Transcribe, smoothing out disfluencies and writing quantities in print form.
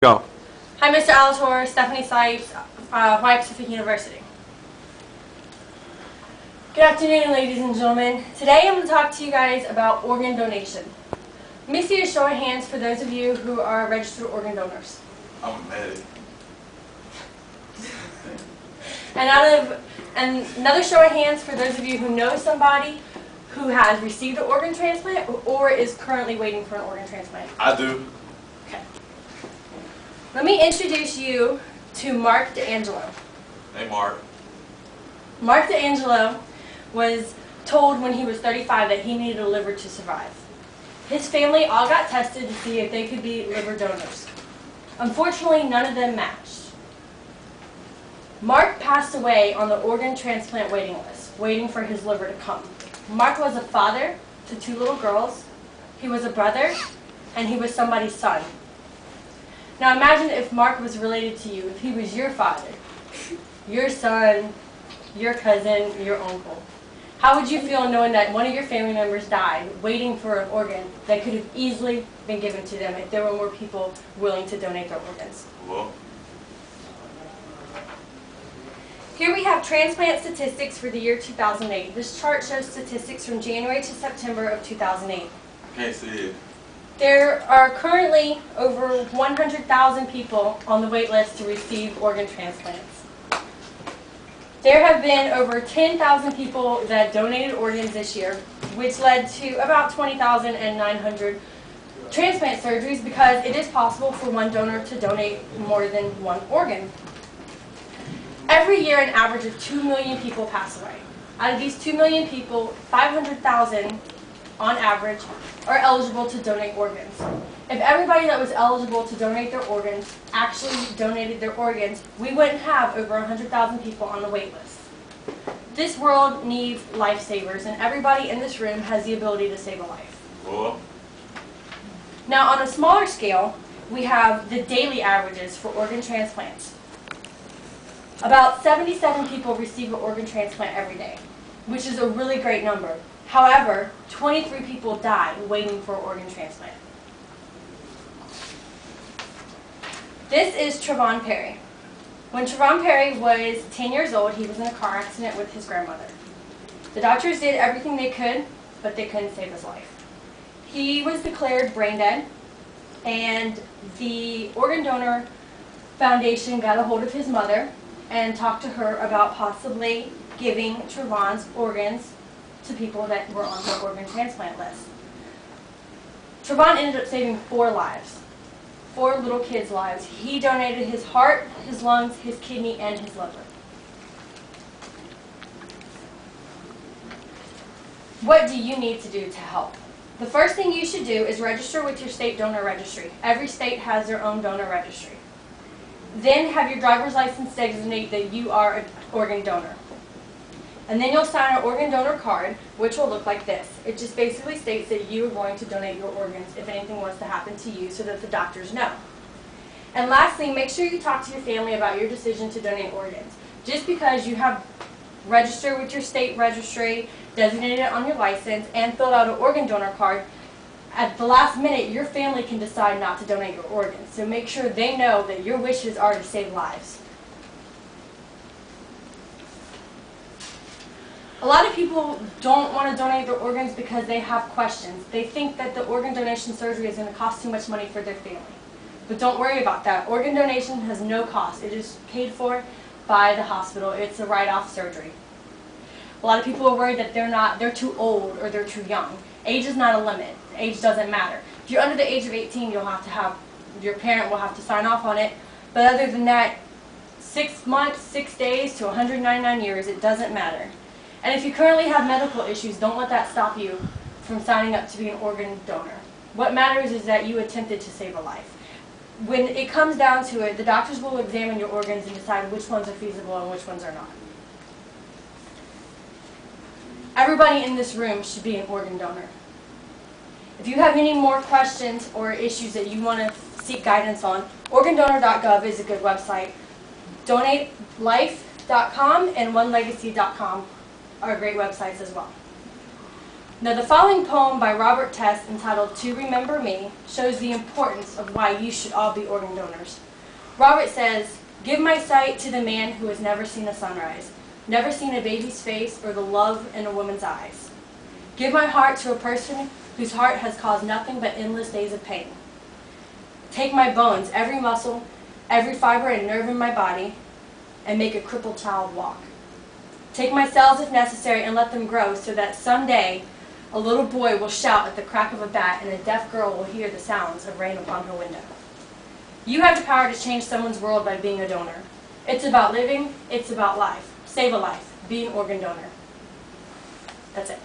Go. Hi, Mr. Alator, Stephanie Sipes, Hawaii Pacific University. Good afternoon, ladies and gentlemen. Today I'm going to talk to you guys about organ donation. Let me see a show of hands for those of you who are registered organ donors. I'm a medic. And another show of hands for those of you who know somebody who has received an organ transplant or is currently waiting for an organ transplant. I do. Okay. Let me introduce you to Mark D'Angelo. Hey, Mark. Mark D'Angelo was told when he was 35 that he needed a liver to survive. His family all got tested to see if they could be liver donors. Unfortunately, none of them matched. Mark passed away on the organ transplant waiting list, waiting for his liver to come. Mark was a father to 2 little girls, he was a brother, and he was somebody's son. Now imagine if Mark was related to you, if he was your father, your son, your cousin, your uncle. How would you feel knowing that one of your family members died waiting for an organ that could have easily been given to them if there were more people willing to donate their organs? Well, Here we have transplant statistics for the year 2008. This chart shows statistics from January to September of 2008. can't see it. There are currently over 100,000 people on the wait list to receive organ transplants. There have been over 10,000 people that donated organs this year, which led to about 20,900 transplant surgeries because it is possible for one donor to donate more than one organ. Every year, an average of 2 million people pass away. Out of these 2 million people, 500,000 on average are eligible to donate organs. If everybody that was eligible to donate their organs actually donated their organs, we wouldn't have over 100,000 people on the wait list. This world needs lifesavers, and everybody in this room has the ability to save a life. Well, Now, on a smaller scale, we have the daily averages for organ transplants. About 77 people receive an organ transplant every day, which is a really great number. However, 23 people die waiting for an organ transplant. This is Trevon Perry. When Trevon Perry was 10 years old, he was in a car accident with his grandmother. The doctors did everything they could, but they couldn't save his life. He was declared brain dead, and the Organ Donor Foundation got a hold of his mother and talked to her about possibly giving Trevon's organs to people that were on the organ transplant list. Trevon ended up saving 4 lives, 4 little kids' lives. He donated his heart, his lungs, his kidney, and his liver. What do you need to do to help? The first thing you should do is register with your state donor registry. Every state has their own donor registry. Then have your driver's license designate that you are an organ donor. And then you'll sign an organ donor card, which will look like this. It just basically states that you are going to donate your organs if anything was to happen to you so that the doctors know. And lastly, make sure you talk to your family about your decision to donate organs. Just because you have registered with your state registry, designated it on your license, and filled out an organ donor card, at the last minute, your family can decide not to donate your organs. So make sure they know that your wishes are to save lives. A lot of people don't want to donate their organs because they have questions. They think that the organ donation surgery is going to cost too much money for their family. But don't worry about that. Organ donation has no cost. It is paid for by the hospital. It's a write-off surgery. A lot of people are worried that they're too old or they're too young. Age is not a limit. Age doesn't matter. If you're under the age of 18, your parent will have to sign off on it. But other than that, 6 months, 6 days to 199 years, it doesn't matter. And if you currently have medical issues, don't let that stop you from signing up to be an organ donor. What matters is that you attempted to save a life. When it comes down to it, the doctors will examine your organs and decide which ones are feasible and which ones are not. Everybody in this room should be an organ donor. If you have any more questions or issues that you want to seek guidance on, organdonor.gov is a good website. DonateLife.com and OneLegacy.com are great websites as well. Now, the following poem by Robert Tess, entitled To Remember Me, shows the importance of why you should all be organ donors. Robert says, "Give my sight to the man who has never seen a sunrise, never seen a baby's face or the love in a woman's eyes. Give my heart to a person whose heart has caused nothing but endless days of pain. Take my bones, every muscle, every fiber and nerve in my body, and make a crippled child walk. Take my cells if necessary and let them grow so that someday a little boy will shout at the crack of a bat and a deaf girl will hear the sounds of rain upon her window." You have the power to change someone's world by being a donor. It's about living, it's about life. Save a life. Be an organ donor. That's it.